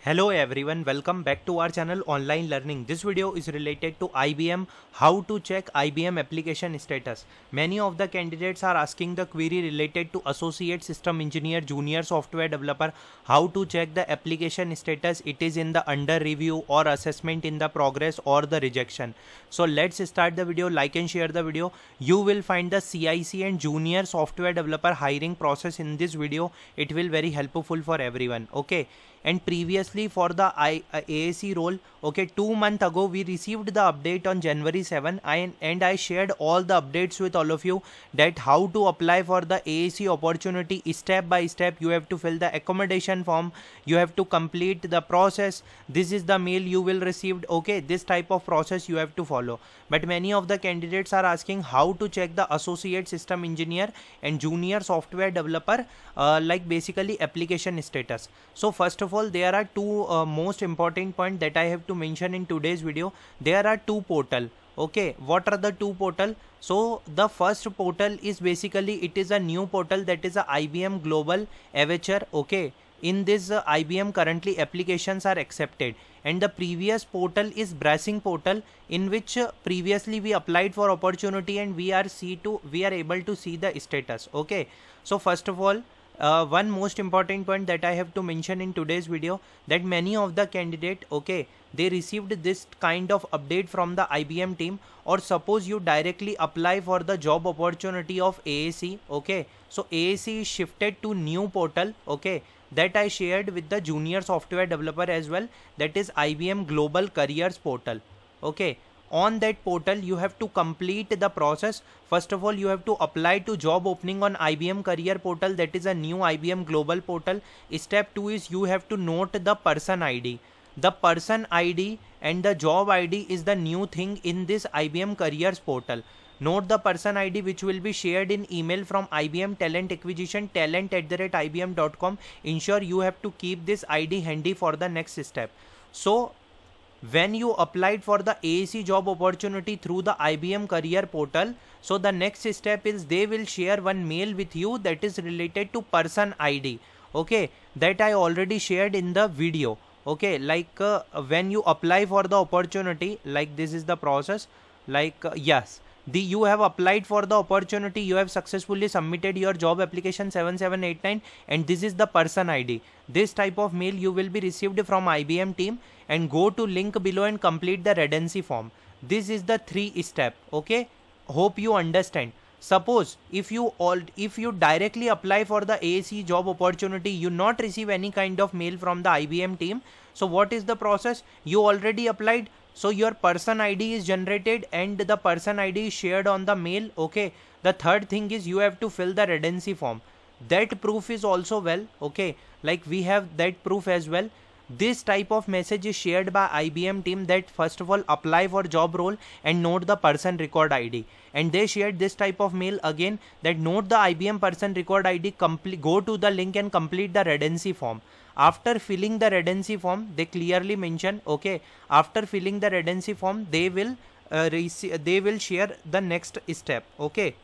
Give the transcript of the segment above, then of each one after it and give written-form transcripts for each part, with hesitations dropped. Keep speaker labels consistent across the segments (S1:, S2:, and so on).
S1: Hello everyone, welcome back to our channel Online Learning. This video is related to IBM, how to check IBM application status. Many of the candidates are asking the query related to Associate System Engineer, Junior Software Developer, how to check the application status, it is in the under review or assessment in the progress or the rejection. So let's start the video, like and share the video. You will find the CIC and Junior Software Developer hiring process in this video. It will very helpful for everyone, okay? And previously for the AAC role, okay, 2 months ago we received the update on January 7 and I shared all the updates with all of you that how to apply for the AAC opportunity step by step. You have to fill the accommodation form, you have to complete the process, this is the mail you will receive, okay, this type of process you have to follow. But many of the candidates are asking how to check the Associate System Engineer and Junior Software Developer, like basically application status. So first of all, there are two most important points that I have to mention in today's video. There are two portal. Okay, what are the two portal? So the first portal is basically, it is a new portal, that is a IBM Global Avature. Okay, in this IBM currently applications are accepted, and the previous portal is Bracing portal, in which previously we applied for opportunity and we are able to see the status. Okay, so first of all, one most important point that I have to mention in today's video, that many of the candidate, okay, they received this kind of update from the IBM team, or suppose you directly apply for the job opportunity of AAC. Okay, so AAC is shifted to new portal, okay, that I shared with the Junior Software Developer as well, that is IBM Global Careers portal. Okay, on that portal you have to complete the process. First of all, you have to apply to job opening on IBM Career portal, that is a new IBM Global portal. Step 2 is you have to note the person ID. The person ID and the job ID is the new thing in this IBM Careers portal. Note the person ID, which will be shared in email from IBM Talent Acquisition, talent@ibm.com. Ensure you have to keep this ID handy for the next step. So when you applied for the AAC job opportunity through the IBM Career portal, so the next step is they will share one mail with you that is related to person ID. Okay, that I already shared in the video. Okay, like when you apply for the opportunity, like this is the process, like yes, you have applied for the opportunity, you have successfully submitted your job application 7789, and this is the person ID. This type of mail you will be received from IBM team, and go to link below and complete the redundancy form. This is the 3 step. Okay, hope you understand. Suppose if you directly apply for the AAC job opportunity, you not receive any kind of mail from the IBM team. So what is the process? You already applied, so your person ID is generated and the person ID is shared on the mail. Okay, the third thing is you have to fill the redundancy form. That proof is also well, okay, like we have that proof as well. This type of message is shared by IBM team, that first of all apply for job role and note the person record ID, and they shared this type of mail again, that note the IBM person record ID, go to the link and complete the redundancy form. After filling the redundancy form, they clearly mention, okay, after filling the redundancy form they will share the next step, okay,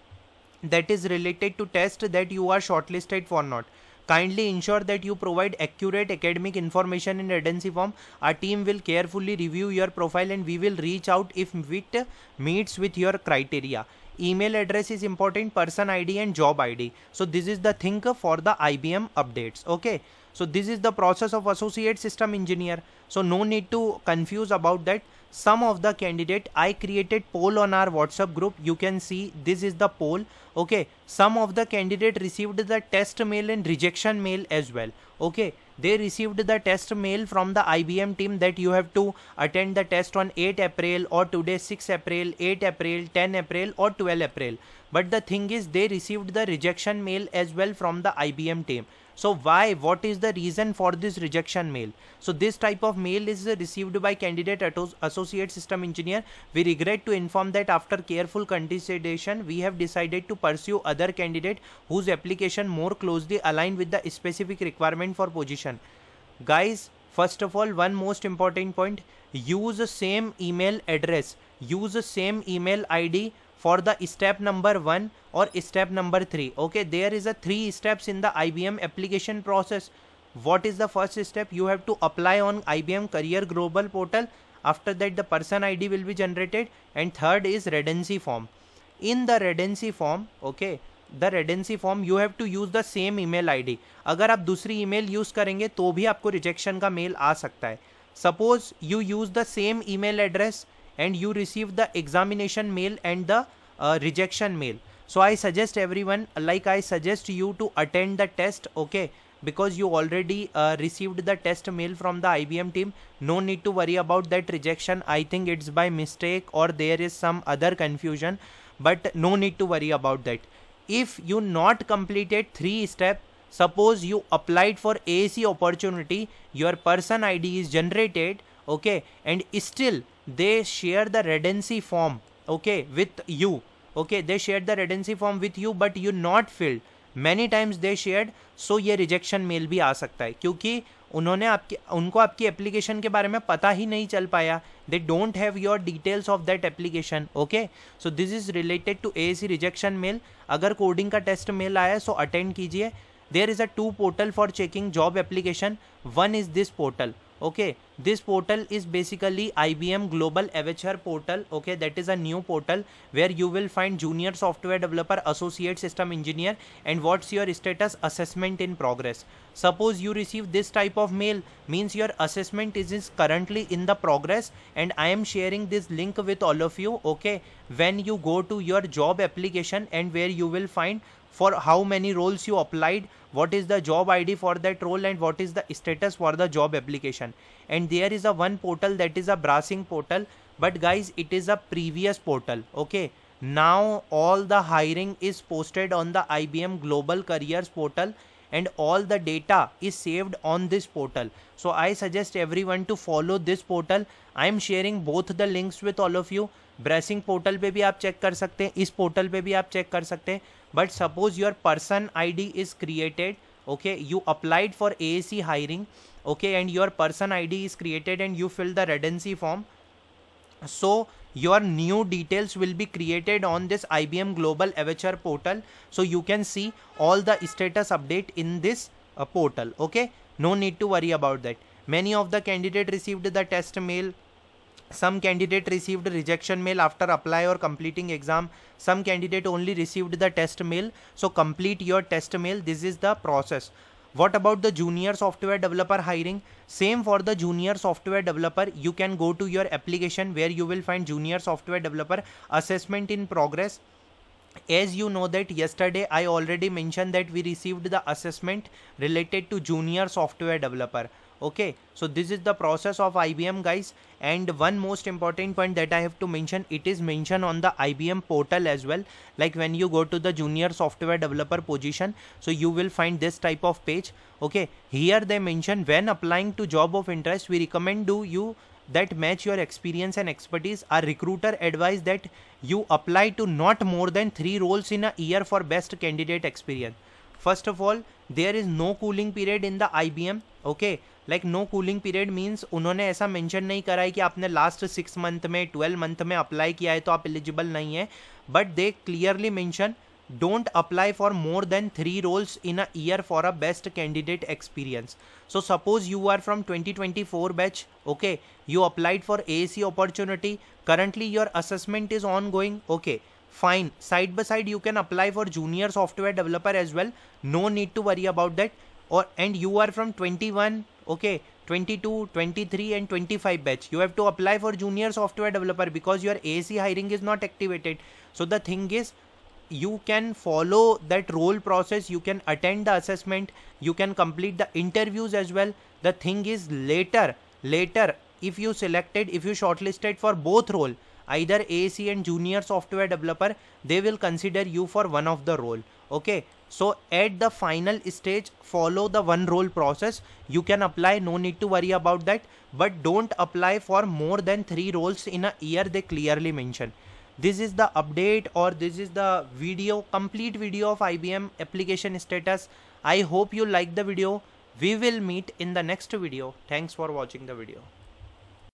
S1: that is related to test that you are shortlisted for not. Kindly ensure that you provide accurate academic information in redundancy form. Our team will carefully review your profile and we will reach out if it meets with your criteria. Email address is important, person ID and job ID. So this is the thing for the IBM updates. Okay, so this is the process of Associate System Engineer. So no need to confuse about that. Some of the candidate, I created poll on our WhatsApp group. You can see this is the poll. Okay, some of the candidate received the test mail and rejection mail as well. Okay, they received the test mail from the IBM team that you have to attend the test on 8 April or today 6 April, 8 April, 10 April or 12 April. But the thing is they received the rejection mail as well from the IBM team. So why? What is the reason for this rejection mail? So this type of mail is received by candidate Associate System Engineer. We regret to inform that after careful consideration, we have decided to pursue other candidate whose application more closely aligned with the specific requirement for position. Guys, first of all, one most important point, use the same email address, use the same email ID for the step number 1 or step number 3. Okay, there is a 3 steps in the IBM application process. what is the first step? You have to apply on IBM Career Global portal. After that the person ID will be generated, and third is redundancy form. In the redundancy form, okay, the redundancy form you have to use the same email ID. अगर आप दूसरी email use करेंगे तो भी आपको rejection का mail आ सकता है. Suppose you use the same email address and you receive the examination mail and the rejection mail. So I suggest everyone, like I suggest you to attend the test, okay, because you already received the test mail from the IBM team. No need to worry about that rejection. I think it's by mistake or there is some other confusion, but no need to worry about that. If you not completed 3 steps, suppose you applied for AAC opportunity, your person ID is generated, okay, and still they share the redundancy form, okay, with you, okay, they shared the redundancy form with you but you not filled, many times they shared, so ये rejection mail भी आ सकता है क्योंकि उनको आपकी application के बारे में पता ही नहीं चल पाया. They don't have your details of that application, okay. So this is related to AAC rejection mail. अगर कोडिंग का टेस्ट मेल आया सो अटेंड कीजिए. There is a 2 portal for checking job application. One is this portal, okay. This portal is basically IBM Global HR portal, okay. That is a new portal where you will find junior software developer, associate system engineer, and what's your status, assessment in progress. Suppose you receive this type of mail, means your assessment is currently in the progress, and I am sharing this link with all of you, okay. When you go to your job application and where you will find for how many roles you applied, what is the job ID for that role, and what is the status for the job application. And there is a one portal that is a browsing portal, but guys it is a previous portal, okay. Now all the hiring is posted on the IBM Global Careers portal and all the data is saved on this portal. So I suggest everyone to follow this portal. I am sharing both the links with all of you. Bracing portal पे भी आप check कर सकते हैं, इस portal पे भी आप चेक कर सकते हैं. But suppose your person ID is created, okay, you applied for AAC hiring, okay, and your person ID is created and you fill the redundancy form, so your new details will be created on this IBM Global HR portal, so you can see all the status update in this portal. Okay, no need to worry about that. Many of the candidate received the test mail, some candidate received rejection mail after apply or completing exam, some candidate only received the test mail. So complete your test mail. This is the process. What about the junior software developer hiring? Same for the junior software developer. You can go to your application where you will find junior software developer assessment in progress. As you know that yesterday I already mentioned that we received the assessment related to junior software developer. Okay, so this is the process of IBM, guys. And one most important point that I have to mention, it is mentioned on the IBM portal as well. Like when you go to the junior software developer position, so you will find this type of page. Okay, here they mention when applying to job of interest, we recommend you that match your experience and expertise. Our recruiter advise that you apply to not more than 3 roles in a year for best candidate experience. First of all, there is no cooling period in the IBM. Okay, like no cooling period means उन्होंने ऐसा mention नहीं करा है कि आपने last 6 month में 12 month में apply किया है तो आप एलिजिबल नहीं है, but they clearly mention don't apply for more than 3 roles in a year for a best candidate experience. So suppose you are from 2024 batch, okay, you applied for AAC opportunity, currently your assessment is ongoing, okay, fine, side by side you can apply for junior software developer as well, no need to worry about that. Or and you are from 21, okay, 22, 23 and 25 batch, you have to apply for junior software developer because your AAC hiring is not activated. So the thing is, you can follow that role process, you can attend the assessment, you can complete the interviews as well. The thing is later if you shortlisted for both role, either AAC and junior software developer, they will consider you for one of the role. Okay, so at the final stage follow the one role process, you can apply, no need to worry about that, but don't apply for more than 3 roles in a year, they clearly mention. This is the update, or this is the video, complete video of IBM application status. I hope you like the video. We will meet in the next video. Thanks for watching the video.